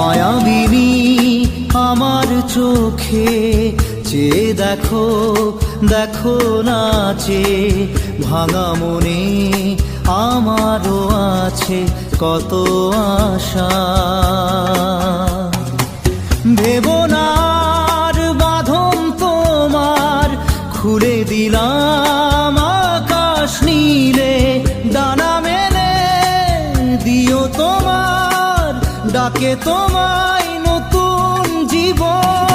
মায়াবিনী আমার চোখে চেয়ে দেখো, দেখো নাচে ভাঙা মনে আমারও আছে কত আশা। ভেবো না আর বাঁধন তোমার, খুলে দিলাম আকাশ নীলে, ডানা মেলে দিও তোমার ডাকে তোমায় নতুন জীবন।